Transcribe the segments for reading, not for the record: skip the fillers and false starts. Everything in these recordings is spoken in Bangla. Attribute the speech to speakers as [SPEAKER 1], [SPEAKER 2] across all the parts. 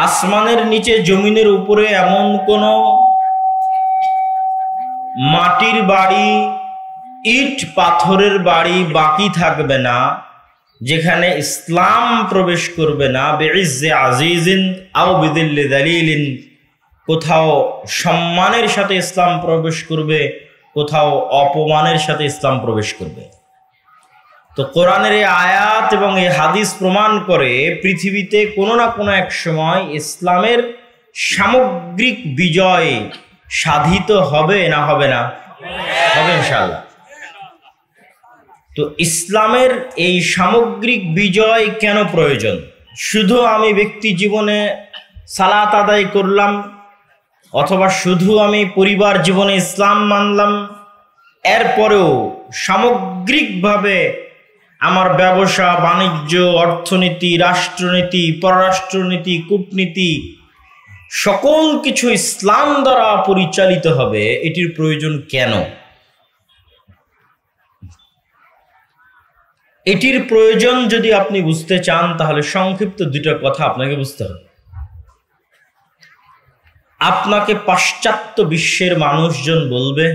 [SPEAKER 1] আসমানের নিচে জমিনের উপরে এমন কোনো মাটির বাড়ি, ইট পাথরের বাড়ি বাকি থাকবে না যেখানে ইসলাম প্রবেশ করবে না। বিইজ্জে আজিজিন আও বিদিল্লি দালিলিন, কোথাও সম্মানের সাথে ইসলাম প্রবেশ করবে, কোথাও অপমানের সাথে ইসলাম প্রবেশ করবে। তো কোরআনের এই আয়াত এবং এই হাদিস প্রমাণ করে পৃথিবীতে কোনো না কোনো এক সময় ইসলামের সামগ্রিক বিজয় সাধিত হবে না হবে না? হবে ইনশাআল্লাহ। তো ইসলামের এই সামগ্রিক বিজয় কেন প্রয়োজন? শুধু আমি ব্যক্তি জীবনে সালাত আদায় করলাম, অথবা শুধু আমি পরিবার জীবনে ইসলাম মানলাম, এরপরেও সামগ্রিকভাবে আমার ব্যবসা বাণিজ্য, অর্থনীতি, রাষ্ট্রনীতি, পররাষ্ট্রনীতি, কূটনীতি সকল কিছু ইসলাম দ্বারা পরিচালিত হবে, এটির প্রয়োজন কেন? এটির প্রয়োজন যদি আপনি বুঝতে চান তাহলে সংক্ষিপ্ত দুটো কথা আপনাকে বুঝতে হবে। আপনাকে পাশ্চাত্য বিশ্বের মানুষজন বলবে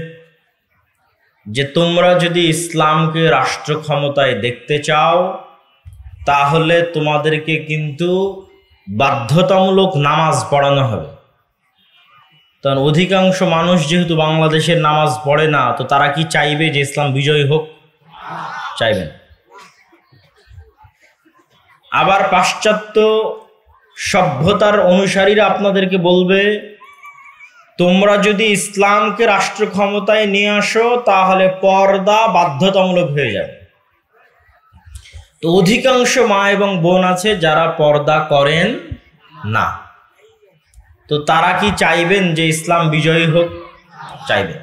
[SPEAKER 1] যে তোমরা যদি ইসলামকে রাষ্ট্র ক্ষমতায় দেখতে চাও তাহলে তোমাদেরকে কিন্তু বাধ্যতামূলক নামাজ পড়ানো হবে। কারণ অধিকাংশ মানুষ যেহেতু বাংলাদেশের নামাজ পড়ে না, তো তারা কি চাইবে যে ইসলাম বিজয়ী হোক? চাইবেন। আবার পাশ্চাত্য সভ্যতার অনুসারীরা আপনাদেরকে বলবে তোমরা যদি ইসলামকে রাষ্ট্র ক্ষমতায় নিয়ে আসো তাহলে পর্দা বাধ্যতামূলক হয়ে যাবে। তো অধিকাংশ মা এবং বোন আছে যারা পর্দা করেন না, তো তারা কি চাইবেন যে ইসলাম বিজয়ী হোক? চাইবেন।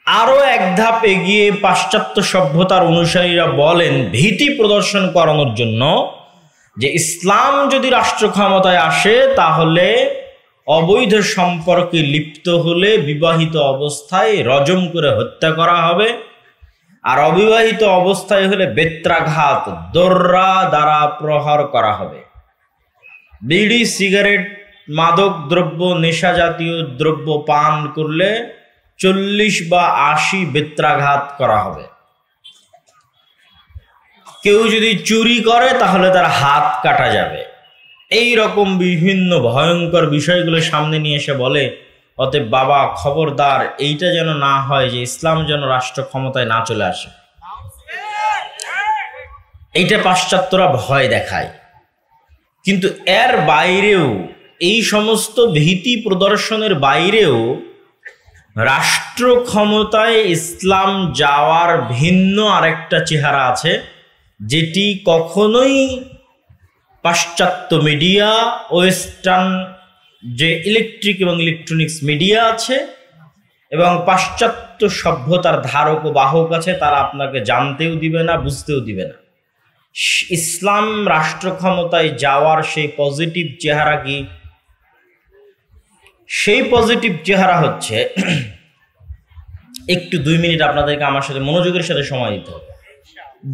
[SPEAKER 1] আরো এক ধাপ এগিয়ে পাশ্চাত্য সভ্যতার অনুসারীরা বলেন ভীতি প্রদর্শন করানোর জন্য যে ইসলাম যদি রাষ্ট্র ক্ষমতায় আসে তাহলে অবৈধ সম্পর্কে লিপ্ত হলে বিবাহিত অবস্থায় রজম করে হত্যা করা হবে, আর অবিবাহিত অবস্থায় হলে বেত্রাঘাত দোররা দ্বারা প্রহার করা হবে। বিড়ি, সিগারেট, মাদক দ্রব্য, নেশা জাতীয় দ্রব্য পান করলে 40 বা 80 বেত্রাঘাত করা হবে। কেউ যদি চুরি করে তাহলে তার হাত কাটা যাবে। এই রকম বিভিন্ন ভয়ঙ্কর বিষয়গুলো সামনে নিয়ে এসে বলে অতএব বাবা খবরদার এইটা যেন না হয় যে ইসলাম যেন রাষ্ট্র ক্ষমতায় না চলে আসে। এইটা পাশ্চাত্যরা ভয় দেখায়। কিন্তু এর বাইরেও, এই সমস্ত ভীতি প্রদর্শনের বাইরেও রাষ্ট্র ক্ষমতায় ইসলাম যাওয়ার ভিন্ন আরেকটা চেহারা আছে, যেটি কখনোই পাশ্চাত্য মিডিয়া, ওয়েস্টার্ন যে ইলেকট্রিক এবং ইলেকট্রনিক্স মিডিয়া আছে এবং পাশ্চাত্য সভ্যতার ধারক ও বাহক আছে, তারা আপনাকে জানতেও দিবে না, বুঝতেও দিবে না। ইসলাম রাষ্ট্র ক্ষমতায় যাওয়ার সেই পজিটিভ চেহারা কি? সেই পজিটিভ চেহারা হচ্ছে, একটু 2 মিনিট আপনাদেরকে আমার সাথে মনোযোগের সাথে সময় দিতে হবে।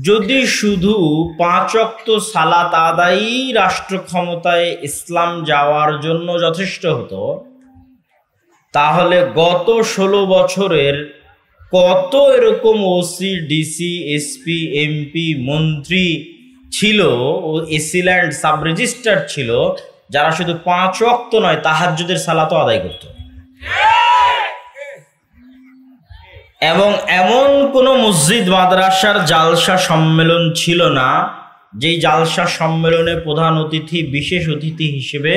[SPEAKER 1] যদি শুধু 5 ওয়াক্ত সালাত আদায়ই রাষ্ট্র ক্ষমতায় ইসলাম যাওয়ার জন্য যথেষ্ট হতো, তাহলে গত 16 বছরের কত এরকম ওসি, ডিসি, এসপি, এমপি, মন্ত্রী ছিল ও এসিল্যান্ড সাব রেজিস্ট্রার ছিল যারা শুধু 5 ওয়াক্ত নয় তাহাজ্জুদের সালাতও আদায় করত। এবং এমন কোনো মসজিদ মাদ্রাসার জালসা সম্মেলন ছিল না যেই জালসা সম্মেলনে প্রধান অতিথি, বিশেষ অতিথি হিসেবে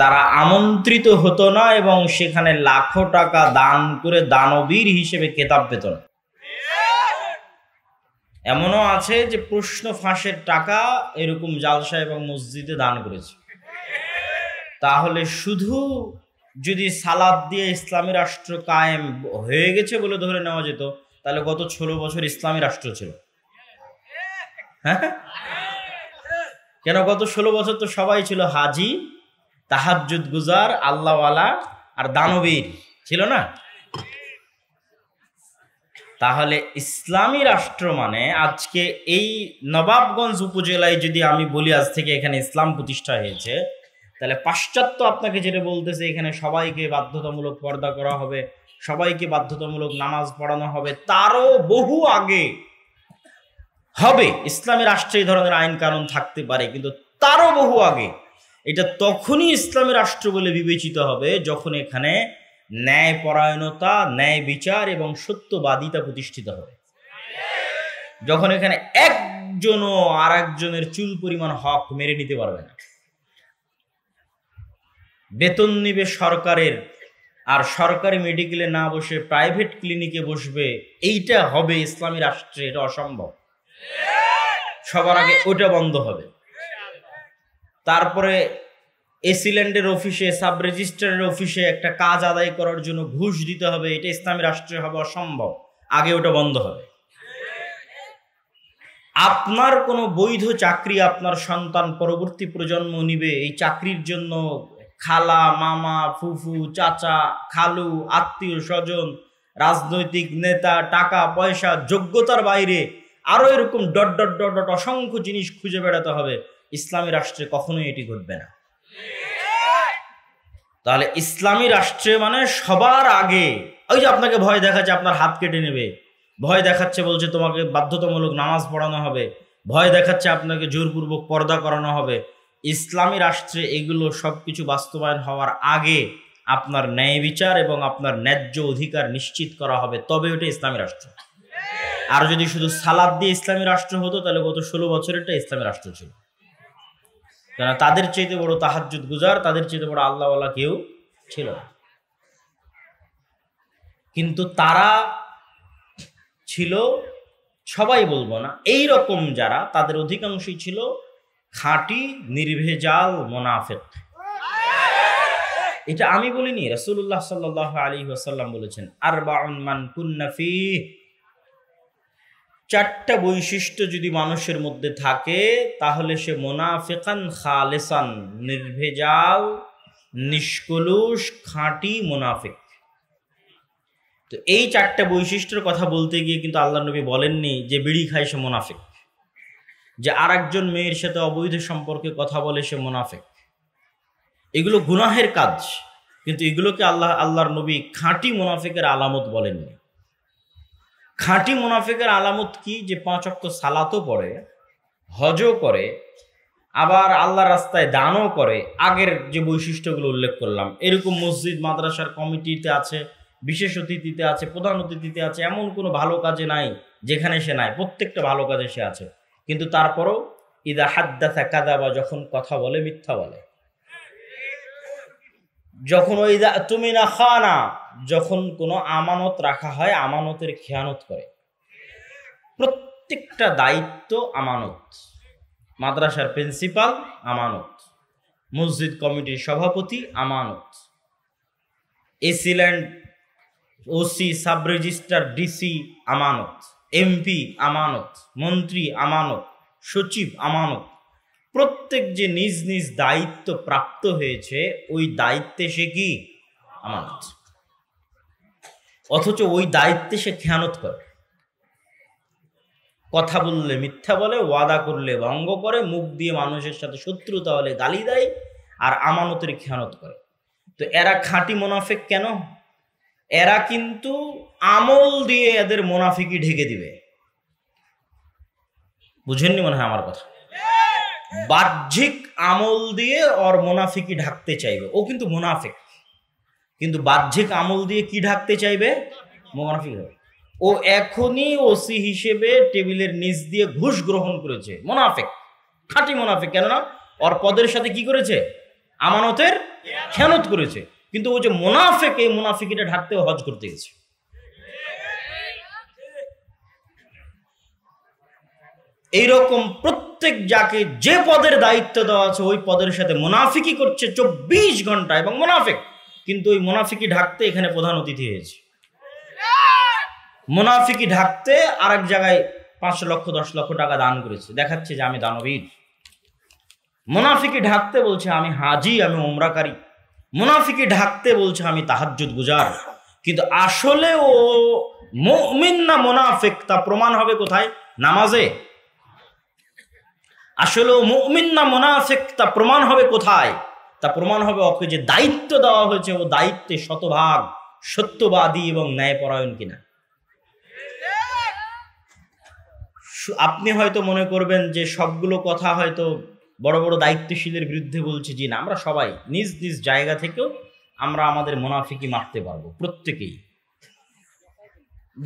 [SPEAKER 1] তারা আমন্ত্রিত হতো না এবং সেখানে লাখো টাকা দান করে দানবীর হিসেবে খেতাব পেত না। এমনও আছে যে প্রশ্ন ফাঁসের টাকা এরকম জালসা এবং মসজিদে দান করেছে। তাহলে শুধু যদি সালাত দিয়ে ইসলামী রাষ্ট্র কায়েম হয়ে গেছে বলে ধরে নেওয়া যেত, তাহলে গত 16 বছর ইসলামী রাষ্ট্র ছিল। হ্যাঁ, কেন গত 16 বছর তো সবাই ছিল হাজি, তাহাজ্জুদ গুজার, আল্লাহওয়ালা আর দানবীর, ছিল না? তাহলে ইসলামী রাষ্ট্র মানে আজকে এই নবাবগঞ্জ উপজেলায় যদি আমি বলি আজ থেকে এখানে ইসলাম প্রতিষ্ঠা হয়েছে, তাহলে পাশ্চাত্য আপনাকে যেটা বলতেছে এখানে সবাইকে বাধ্যতামূলক পর্দা করা হবে, সবাইকে বাধ্যতামূলক নামাজ পড়ানো হবে, তারও বহু আগে হবে। ইসলামী রাষ্ট্রে এই ধরনের আইন কানুন থাকতে পারে, কিন্তু তারও বহু আগে। এটা তখনই ইসলামী রাষ্ট্র বলে বিবেচিত হবে যখন এখানে ন্যায়পরায়ণতা, ন্যায় বিচার এবং সত্যবাদিতা প্রতিষ্ঠিত হবে। যখন এখানে একজনও আর একজনের চুল পরিমাণ হক মেরে নিতে পারবে না। বেতন নিবে সরকারের, আর সরকারি মেডিকেলে না বসে প্রাইভেট ক্লিনিকে বসবে, এইটা হবে ইসলামী রাষ্ট্রে? এটা অসম্ভব। সবার আগে ওটা বন্ধ হবে। তারপরে এসিল্যান্ডের অফিসে, সাব রেজিস্ট্রারের অফিসে একটা কাজ আদায় করার জন্য ঘুষ দিতে হবে, এটা ইসলামী রাষ্ট্রে হবে অসম্ভব। আগে ওটা বন্ধ হবে। আপনার কোনো বৈধ চাকরি আপনার সন্তান পরবর্তী প্রজন্ম নিবে, এই চাকরির জন্য খালা, মামা, ফুফু, চাচা, খালু, আত্মীয় স্বজন, রাজনৈতিক নেতা, টাকা পয়সা, যোগ্যতার বাইরে আরো এরকম ডট ডট ডট ডট অসংখ্য জিনিস খুঁজে বেড়াতে হবে। ইসলামী রাষ্ট্রে কখনোই এটি ঘটবে না। তাহলে ইসলামী রাষ্ট্রে মানে সবার আগে ওই যে আপনাকে ভয় দেখাচ্ছে আপনার হাত কেটে নেবে, ভয় দেখাচ্ছে বলছে তোমাকে বাধ্যতামূলক নামাজ পড়ানো হবে, ভয় দেখাচ্ছে আপনাকে জোরপূর্বক পর্দা করানো হবে, ইসলামী রাষ্ট্রে এগুলো সবকিছু বাস্তবায়ন হওয়ার আগে আপনার ন্যায় বিচার এবং আপনার ন্যায্য অধিকার নিশ্চিত করা হবে, তবে ওটা ইসলামী রাষ্ট্র। আর যদি শুধু সালাদ দিয়ে ইসলামী রাষ্ট্র হতো তাহলে গত 16 বছরেরটা ইসলামী রাষ্ট্র ছিল। কেন তাদের চাইতে বড় তাহাজ্জুদ গুজার, তাদের চাইতে বড় আল্লাহওয়ালা কেউ ছিল না। কিন্তু তারা ছিল, সবাই বলবো না, এই রকম যারা, তাদের অধিকাংশই ছিল খাঁটি নির্ভেজাল মুনাফিক। এটা আমি বলিনি, রাসূলুল্লাহ সাল্লাল্লাহু আলাইহি ওয়াসাল্লাম বলেছেন, আরবাউন মান কুন্না ফীহি, 4টা বৈশিষ্ট্য যদি মানুষের মধ্যে থাকে তাহলে সে মুনাফিকান খালিসান, নির্ভেজাল, নিষ্কলুষ, খাঁটি মুনাফিক। তো এই 4টা বৈশিষ্ট্যের কথা বলতে গিয়ে কিন্তু আল্লাহ নবী বলেননি যে বিড়ি খায় সে মুনাফিক, যে আরেকজন মেয়ের সাথে অবৈধ সম্পর্কে কথা বলে সে মুনাফিক। এগুলো গুনাহের কাজ, কিন্তু এগুলোকে আল্লাহর নবী খাঁটি মুনাফিকের আলামত বলেননি। খাঁটি মুনাফিকের আলামত কি? যে 5 ওয়াক্ত সালাতও পড়ে, হজও করে, আবার আল্লাহর রাস্তায় দানও করে। আগের যে বৈশিষ্ট্যগুলো উল্লেখ করলাম, এরকম মসজিদ মাদ্রাসার কমিটিতে আছে, বিশেষ অতিথিতে আছে, প্রধান অতিথিতে আছে, এমন কোনো ভালো কাজে নাই যেখানে সে নাই, প্রত্যেকটা ভালো কাজে সে আছে। কিন্তু তারপরও ইদা হাদ্দাসা কাযাবা, যখন কথা বলে মিথ্যা বলে, যখন ওই তুমি না খানা, যখন কোনো আমানত রাখা হয় আমানতের খেয়ানত করে। প্রত্যেকটা দায়িত্ব আমানত। মাদ্রাসার প্রিন্সিপাল আমানত, মসজিদ কমিটির সভাপতি আমানত, AC land OC, sub registrar, DC আমানত, এমপি আমানত, মন্ত্রী আমানত, সচিব আমানত। প্রত্যেক যে নিজ নিজ দায়িত্ব প্রাপ্ত হয়েছে ওই দায়িত্বে সে কি আমানত, অথচ ওই দায়িত্বে সে খেয়ানত করে। কথা বললে মিথ্যা বলে, ওয়াদা করলে ভঙ্গ করে, মুখ দিয়ে মানুষের সাথে শত্রুতা হলে গালি দেয়, আর আমানতের খেয়ানত করে। তো এরা খাঁটি মুনাফিক কেন? এরা কিন্তু আমল দিয়ে এদের মুনাফিকি ঢেকে দিবে। বুঝেননি মনে হয় আমার কথা? বাহ্যিক আমল দিয়ে ওর মুনাফিকি ঢাকতে চাইবে, ও কিন্তু মুনাফিক, কিন্তু বাহ্যিক আমল দিয়ে কি ঢাকতে চাইবে? মুনাফিক হবে। ও এখনই ওসি হিসেবে টেবিলের নিচ দিয়ে ঘুষ গ্রহণ করেছে, মুনাফিক, খাঁটি মুনাফিক। কেননা ওর পদের সাথে কি করেছে? আমানতের খেয়ানত করেছে। কিন্তু ও যে মুনাফিক, এই মুনাফিকিটা ঢাকতে হজ করতে গেছে। এইরকম প্রত্যেক যাকে যে পদের দায়িত্ব দেওয়া আছে ওই পদের সাথে মুনাফিকি করছে 24 ঘন্টা, এবং মুনাফিক, কিন্তু ওই মুনাফিকি ঢাকতে এখানে প্রধান অতিথি হয়েছে। মুনাফিকি ঢাকতে আরেক জায়গায় 5 লক্ষ 10 লক্ষ টাকা দান করেছে, দেখাচ্ছে যে আমি দানবীর। মুনাফিকি ঢাকতে বলছে আমি হাজি, আমি উমরাকারী। মুনাফিকি ঢাকতে বলছে আমি তাহাজ্জুদ গুজার। কিন্তু আসলে ও মুমিন না মুনাফিক তা প্রমাণ হবে কোথায়? নামাজে। আসলে ও মুমিন না মুনাফিক তা প্রমাণ হবে কোথায়? তা তা প্রমাণ হবে ওকে যে দায়িত্ব দেওয়া হয়েছে ও দায়িত্বে শতভাগ সত্যবাদী এবং ন্যায়পরায়ণ কিনা। আপনি হয়তো মনে করবেন যে সবগুলো কথা হয়তো বড় বড় দায়িত্বশীলের বিরুদ্ধে বলছে। জি না, আমরা সবাই নিজ নিজ জায়গা থেকেও আমরা আমাদের মুনাফিকি মারতে পারবো, প্রত্যেকেই।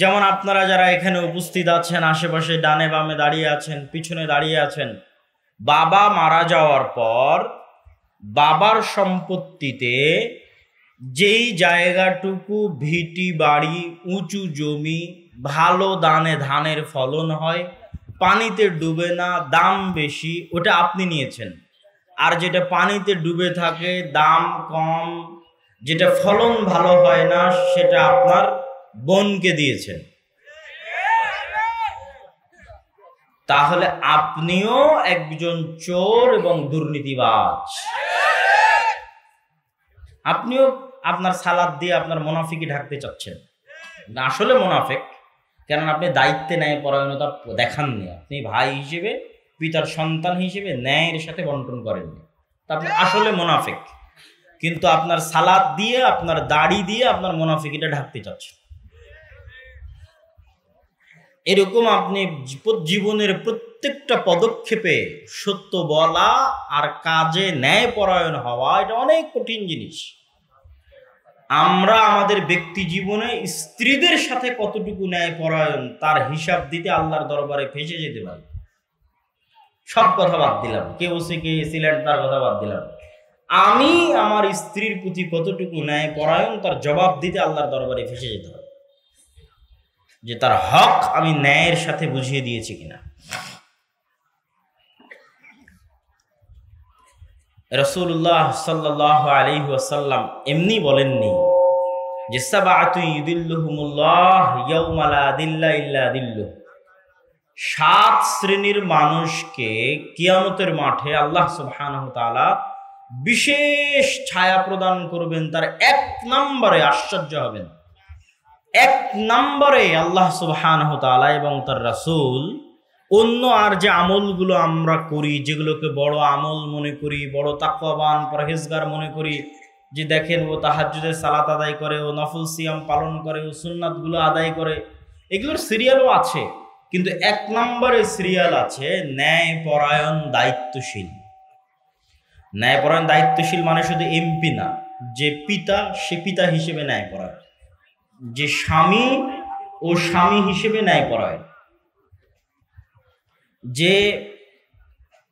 [SPEAKER 1] যেমন আপনারা যারা এখানে উপস্থিত আছেন, আশেপাশে ডানে বামে দাঁড়িয়ে আছেন, পিছনে দাঁড়িয়ে আছেন, বাবা মারা যাওয়ার পর বাবার সম্পত্তিতে যেই জায়গাটুকু ভিটি বাড়ি, উঁচু জমি, ভালো দানে ধানের ফলন হয়, পানিতে ডুবে না, দাম বেশি, ওটা আপনি নিয়েছেন। আর যেটা পানিতে ডুবে থাকে, দাম কম, যেটা ফলন ভালো হয় না, সেটা আপনার বোনকে দিয়েছেন। তাহলে আপনিও একজন চোর এবং দুর্নীতিবাজ। আপনিও আপনার সালাদ দিয়ে আপনার মুনাফিকি ঢাকতে চাচ্ছেন। আসলে মুনাফিক, কারণ আপনি দায়িত্বে ন্যায় পরায়ণতা দেখাননি। আপনি ভাই হিসেবে, পিতার সন্তান হিসেবে ন্যায়ের সাথে বন্টন করেননি, তা আপনি আসলে মুনাফিক। কিন্তু আপনার সালাদ দিয়ে, আপনার দাড়ি দিয়ে আপনার মুনাফিকিটা ঢাকতে চাচ্ছেন। এরকম আপনি জীবনের প্রত্যেকটা পদক্ষেপে সত্য বলা আর কাজে ন্যায়পরায়ণ হওয়া, এটা অনেক কঠিন জিনিস। আমরা আমাদের ব্যক্তি জীবনে স্ত্রীদের সাথে কতটুকু ন্যায়পরায়ণ তার হিসাব দিতে আল্লাহর দরবারে ফেসে যেতে পারি। সব কথা বাদ দিলাম, কেউ কে ছিলেন তার কথা বাদ দিলাম। আমি আমার স্ত্রীর প্রতি কতটুকু ন্যায়পরায়ণ তার জবাব দিতে আল্লাহর দরবারে ফেসে যেতে হবে, যে তার হক আমি ন্যায়ের সাথে বুঝিয়ে দিয়েছি কিনা। রাসূলুল্লাহ সাল্লাল্লাহু আলাইহি ওয়াসাল্লাম এমনি বলেননি যে সাবআতু ইউদিল্লুহুমুল্লাহ ইয়াউমা লা দিল্লা ইল্লা দিল্লুহ। 7 শ্রেণীর মানুষকে কিয়ামতের মাঠে আল্লাহ সুবহানাহু ওয়া তাআলা বিশেষ ছায়া প্রদান করবেন। তার 1 নম্বরে, আশ্চর্য হবেন, 1 নম্বরে আল্লাহ সুবহানাহু ওয়া তাআলা এবং তার রাসূল অন্য আর যে আমলগুলো আমরা করি, যেগুলোকে বড় আমল মনে করি, বড় তাকওয়াবান পরহেজগার মনে করি, যে দেখেন ও তাহাজ্জুদের সালাত আদায় করে, ও নফল সিয়াম পালন করে, ও সুন্নাতগুলো আদায় করে, এগুলোর সিরিয়ালও আছে। কিন্তু 1 নম্বরে সিরিয়াল আছে ন্যায়পরায়ণ দায়িত্বশীল। ন্যায়পরায়ণ দায়িত্বশীল মানে শুধু এমপি না, যে পিতা সে পিতা হিসেবে ন্যায়পরায়ণ, যে স্বামী ও স্বামী হিসেবে ন্যায়পরায়ণ, যে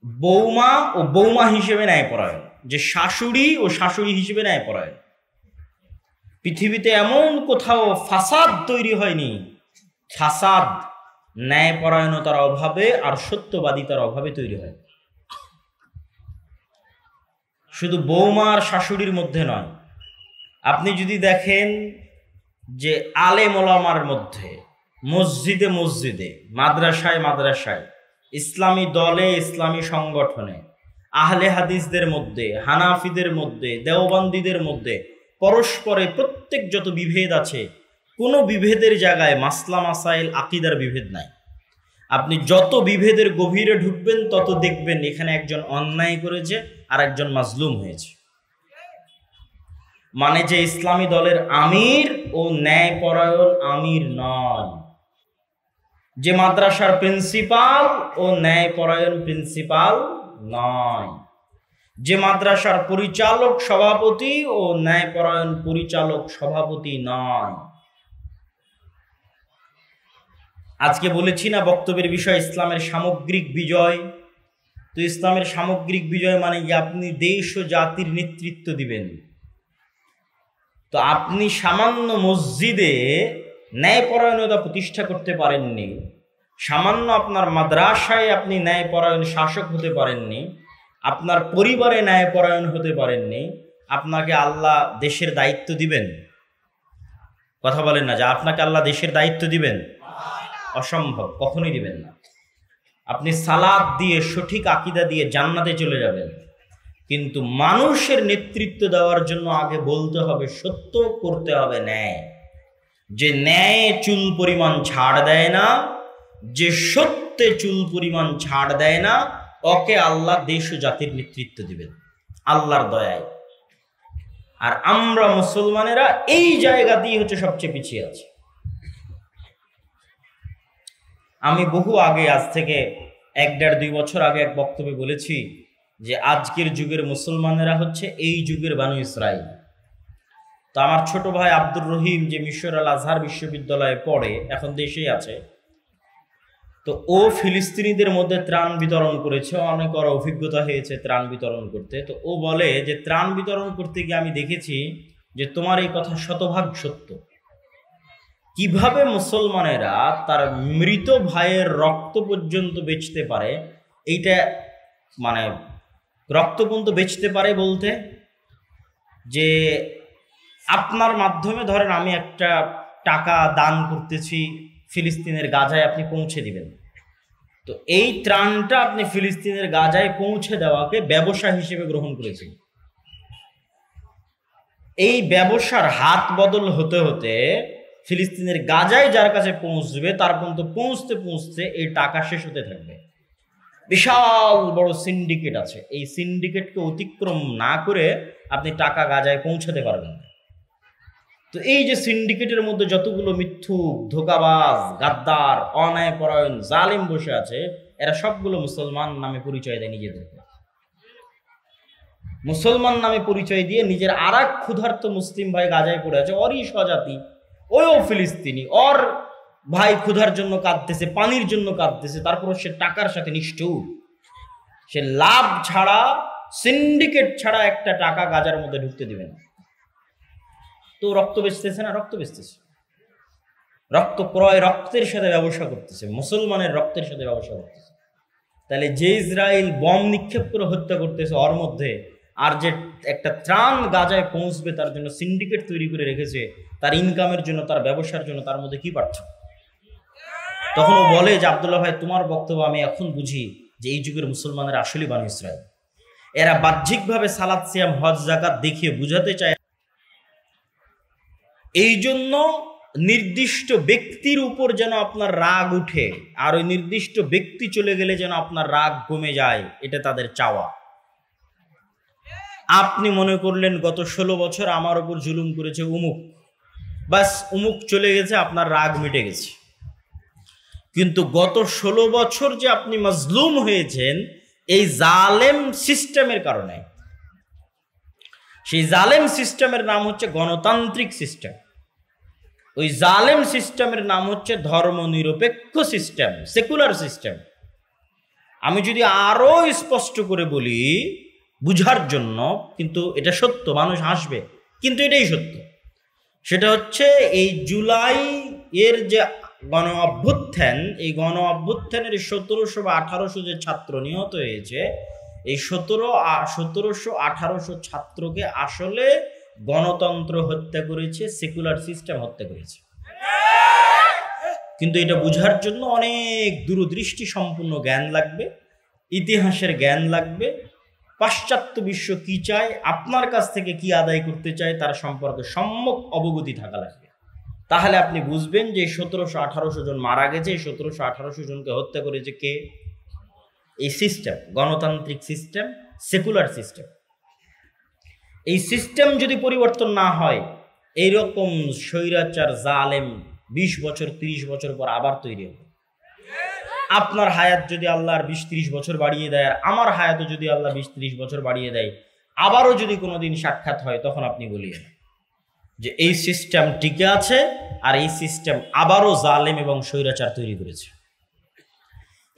[SPEAKER 1] বৌমা ও বৌমা হিসেবে ন্যায়পরায়ণ, যে শাশুড়ি ও শাশুড়ি হিসেবে ন্যায়পরায়ণ। পৃথিবীতে এমন কোথাও ফাসাদ তৈরি হয়নি, ফাসাদ ন্যায়পরায়ণতার অভাবে আর সত্যবাদিতার অভাবে তৈরি হয়। শুধু বৌমা আর শাশুড়ির মধ্যে নয়, আপনি যদি দেখেন যে আলেম ওলামার মধ্যে, মসজিদে মসজিদে, মাদ্রাসায় মাদ্রাসায়, ইসলামী দলে, ইসলামী সংগঠনে, আহলে হাদিসদের মধ্যে, হানাফিদের মধ্যে, দেওবন্দীদের মধ্যে পরস্পরে প্রত্যেক যত বিভেদ আছে, কোনো বিভেদের জায়গায় মাসলা মাসাইল আকীদার বিভেদ নাই। আপনি যত বিভেদের গভীরে ঢুকবেন তত দেখবেন এখানে একজন অন্যায় করেছে আর একজন মাজলুম হয়েছে। মানে যে ইসলামী দলের আমির ও ন্যায়পরায়ণ আমির নয়, যে মাদ্রাসার প্রিন্সিপাল ও ন্যায়পরায়ণ প্রিন্সিপাল নয়, যে মাদ্রাসার পরিচালক সভাপতি ও ন্যায়পরায়ণ পরিচালক সভাপতি নয়। আজকে বলেছি না বক্তব্যের বিষয় ইসলামের সামগ্রিক বিজয়। তো ইসলামের সামগ্রিক বিজয় মানে কি আপনি দেশ ও জাতির নেতৃত্ব দিবেন। তো আপনি সামান্য মসজিদে ন্যায়পরায়ণতা প্রতিষ্ঠা করতে পারেননি, সামান্য আপনার মাদ্রাসায় আপনি ন্যায়পরায়ণ শাসক হতে পারেননি, আপনার পরিবারে ন্যায়পরায়ণ হতে পারেননি, আপনাকে আল্লাহ দেশের দায়িত্ব দিবেন? কথা বলেন না যে আপনাকে আল্লাহ দেশের দায়িত্ব দিবেন? অসম্ভব, কখনোই দিবেন না। আপনি সালাত দিয়ে, সঠিক আকীদা দিয়ে জান্নাতে চলে যাবেন, কিন্তু মানুষের নেতৃত্ব দেওয়ার জন্য আগে বলতে হবে সত্য, করতে হবে ন্যায়। যে ন্যায় চুল পরিমাণ ছাড় দেয় না, যে সত্যে চুল পরিমাণ ছাড় দেয় না, ওকে আল্লাহ দেশ ও জাতির নেতৃত্ব দিবেন আল্লাহর দয়ায়। আর আমরা মুসলমানেরা এই জায়গাতেই হচ্ছে সবচেয়ে পিছিয়ে আছি। আমি বহু আগে, আজ থেকে 1-1.5-2 বছর আগে এক বক্তব্যে বলেছি যে আজকের যুগের মুসলমানেরা হচ্ছে এই যুগের বানু ইসরাইল। তো আমার ছোট ভাই আব্দুর রহিম, যে মিশর আল আজহার বিশ্ববিদ্যালয়ে পড়ে, এখন দেশেই আছে, তো ও ফিলিস্তিনিদের মধ্যে ত্রাণ বিতরণ করেছে, অনেক ওর অভিজ্ঞতা হয়েছে ত্রাণ বিতরণ করতে। তো ও বলে যে ত্রাণ বিতরণ করতে গিয়ে আমি দেখেছি যে তোমার এই কথা শতভাগ সত্য। কিভাবে মুসলমানেরা তার মৃত ভাইয়ের রক্ত পর্যন্ত বেচতে পারে, এইটা মানে রক্ত পর্যন্ত বেচতে পারে বলতে, যে আপনার মাধ্যমে ধরেন আমি একটা টাকা দান করতেছি ফিলিস্তিনের গাজায়, আপনি পৌঁছে দিবেন। তো এই ত্রাণটা আপনি ফিলিস্তিনের গাজায় পৌঁছে দেওয়াকে ব্যবসা হিসেবে গ্রহণ করেছেন। এই ব্যবসার হাত বদল হতে হতে ফিলিস্তিনের গাজায় যার কাছে পৌঁছবে তার পর্যন্ত পৌঁছতে পৌঁছতে এই টাকা শেষ হতে থাকবে। বিশাল বড় সিন্ডিকেট আছে, এই সিন্ডিকেটকে অতিক্রম না করে আপনি টাকা গাজায় পৌঁছাতে পারবেন না। তো এই যে সিন্ডিকেটের মধ্যে যতগুলো মিথ্যুক, ধোঁকাবাজ, গাদ্দার, অন্যায়পরায়ণ, জালিম বসে আছে, এরা সবগুলো মুসলমান নামে পরিচয় দেয় নিজেদেরকে। মুসলমান নামে পরিচয় দিয়ে নিজের আর এক ক্ষুধার্ত মুসলিম ভাই গাজায় পড়ে আছে, ওরই স্বজাতি, ওও ফিলিস্তিনি, ওর ভাই ক্ষুধার জন্য কাঁদতেছে, পানির জন্য কাঁদতেছে, তারপর সে টাকার সাথে নিষ্ঠুর, সে লাভ ছাড়া, সিন্ডিকেট ছাড়া একটা টাকা গাজার মধ্যে ঢুকতে দিবে না। তো রক্ত বেচতেছে না, রক্ত বেচতেছে, রক্ত ক্রয়, রক্তের সাথে ব্যবসা করতেছে, মুসলমানের রক্তের সাথে ব্যবসা করতেছে। তাহলে যে ইসরায়েল বম নিক্ষেপ করে হত্যা করতেছে ওর মধ্যে, আর যে একটা ত্রাণ গাজায় পৌঁছবে তার জন্য সিন্ডিকেট তৈরি করে রেখেছে, তার ইনকামের জন্য, তার ব্যবসার জন্য, তার মধ্যে কি পার্থক্য? তখন ও বলে যে আব্দুল্লাহ ভাই, তোমার বক্তব্য আমি এখন বুঝি যে এই যুগের মুসলমানের আসলে বানু ইসরায়েল। এরা বাহ্যিকভাবে সালাত, সিয়াম, হজ, যাকাত দেখিয়ে বুঝাতে চায়, এই জন্য নির্দিষ্ট ব্যক্তির উপর যেন আপনার রাগ উঠে, আর ওই নির্দিষ্ট ব্যক্তি চলে গেলে যেন আপনার রাগ কমে যায়, এটা তাদের চাওয়া। আপনি মনে করলেন গত 16 বছর আমার উপর জুলুম করেছে উমুক, বাস উমুক চলে গেছে, আপনার রাগ মিটে গেছে। কিন্তু গত 16 বছর যে আপনি মাজলুম হয়েছেন এই জালেম সিস্টেমের কারণে। সেই জালেম সিস্টেমের নাম হচ্ছে গণতান্ত্রিক সিস্টেম, ওই জালেম সিস্টেমের নাম হচ্ছে ধর্মনিরপেক্ষ সিস্টেম, সেকুলার সিস্টেম। আমি যদি আরো স্পষ্ট করে বলি বুঝার জন্য, কিন্তু এটা সত্য, মানুষ হাসবে কিন্তু এটাই সত্য, সেটা হচ্ছে এই জুলাই এর যে গণ অভ্যুত্থান, এই গণ অভ্যুত্থানের 1700 বা 1800 যে ছাত্র নিহত হয়েছে, এই 1700 1800 ছাত্রকে আসলে গণতন্ত্র হত্যা করেছে, সেকুলার সিস্টেম হত্যা করেছে। কিন্তু এটা বুঝার জন্য অনেক দূরদৃষ্টি সম্পূর্ণ জ্ঞান লাগবে, ইতিহাসের জ্ঞান লাগবে, পাশ্চাত্য বিশ্ব কি চায়, আপনার কাছ থেকে কি আদায় করতে চায় তার সম্পর্কে সম্যক অবগতি থাকা লাগবে। তাহলে আপনি বুঝবেন যে 1700-1800 জন মারা গেছে, এই 1700-1800 জনকে হত্যা করেছে কে? এই সিস্টেম, গণতান্ত্রিক সিস্টেম, সেকুলার সিস্টেম। এই সিস্টেম যদি পরিবর্তন না হয়, এইরকম স্বৈরাচার জালেম 20 বছর 30 বছর পর আবার তৈরি হবে। আপনার হায়াত যদি আল্লাহর 20-30 বছর বাড়িয়ে দেয়, আর আমার হায়াতও যদি আল্লাহ 20-30 বছর বাড়িয়ে দেয়, আবারও যদি কোনোদিন সাক্ষাৎ হয়, তখন আপনি বলিয়েন যে এই সিস্টেম টিকে আছে, আর এই সিস্টেম আবারও জালেম এবং স্বৈরাচার তৈরি করেছে।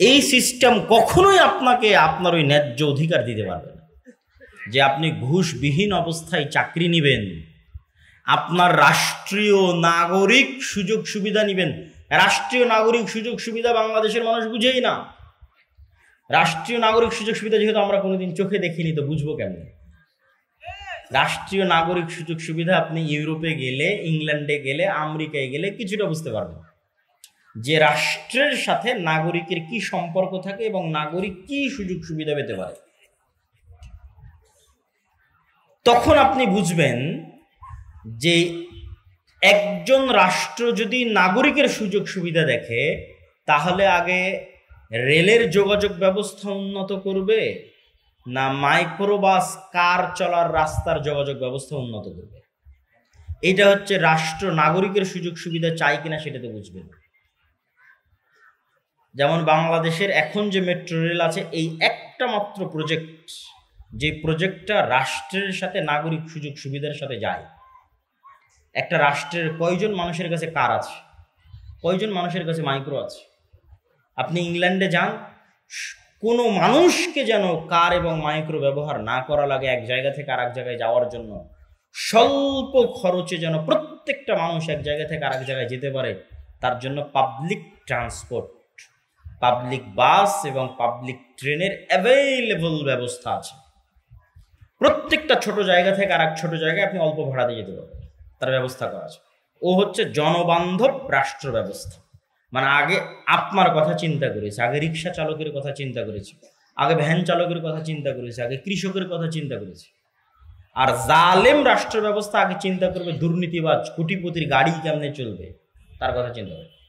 [SPEAKER 1] এই সিস্টেম কখনোই আপনাকে আপনার ওই ন্যায্য অধিকার দিতে পারবে না যে আপনি ঘুষবিহীন অবস্থায় চাকরি নেবেন, আপনার রাষ্ট্রীয় নাগরিক সুযোগ সুবিধা নেবেন। রাষ্ট্রীয় নাগরিক সুযোগ সুবিধা বাংলাদেশের মানুষ বুঝেই না। রাষ্ট্রীয় নাগরিক সুযোগ সুবিধা যেহেতু আমরা কোনোদিন চোখে দেখিনি, তো বুঝবো কেমন? রাষ্ট্রীয় নাগরিক সুযোগ সুবিধা আপনি ইউরোপে গেলে, ইংল্যান্ডে গেলে, আমেরিকায় গেলে কিছুটা বুঝতে পারবেন যে রাষ্ট্রের সাথে নাগরিকের কি সম্পর্ক থাকে এবং নাগরিক কি সুযোগ সুবিধা পেতে পারে। তখন আপনি বুঝবেন যে একজন রাষ্ট্র যদি নাগরিকের সুযোগ সুবিধা দেখে, তাহলে আগে রেলের যোগাযোগ ব্যবস্থা উন্নত করবে, না মাইক্রোবাস কার চলার রাস্তার যোগাযোগ ব্যবস্থা উন্নত করবে? এটা হচ্ছে রাষ্ট্র নাগরিকের সুযোগ সুবিধা চাই কিনা সেটা তো বুঝবেন। যেমন বাংলাদেশের এখন যে মেট্রো রেল আছে, এই একটা মাত্র প্রজেক্ট, যে প্রজেক্টটা রাষ্ট্রের সাথে নাগরিক সুযোগ সুবিধার সাথে যায়। একটা রাষ্ট্রের কয়জন মানুষের কাছে কার আছে, কয়জন মানুষের কাছে মাইক্রো আছে? আপনি ইংল্যান্ডে যান, কোনো মানুষকে যেন কার এবং মাইক্রো ব্যবহার না করা লাগে এক জায়গা থেকে আর এক জায়গায় যাওয়ার জন্য। স্বল্প খরচে যেন প্রত্যেকটা মানুষ এক জায়গা থেকে আর এক জায়গায় যেতে পারে, তার জন্য পাবলিক ট্রান্সপোর্ট, পাবলিক বাস এবং পাবলিক ট্রেনের অ্যাভেইলেবল ব্যবস্থা আছে। প্রত্যেকটা ছোট জায়গা থেকে আর এক ছোট জায়গায় আপনি অল্প ভাড়াতে যেতে পারবেন, তার ব্যবস্থা করা আছে। ও হচ্ছে জনবান্ধব রাষ্ট্র ব্যবস্থা। মানে আগে আপনার কথা চিন্তা করেছে, আগে রিক্সা চালকের কথা চিন্তা করেছে, আগে ভ্যান চালকের কথা চিন্তা করেছে, আগে কৃষকের কথা চিন্তা করেছে। আর জালেম রাষ্ট্র ব্যবস্থা আগে চিন্তা করবে দুর্নীতিবাজ কোটিপতির গাড়ি কেমনে চলবে, তার কথা চিন্তা করবে।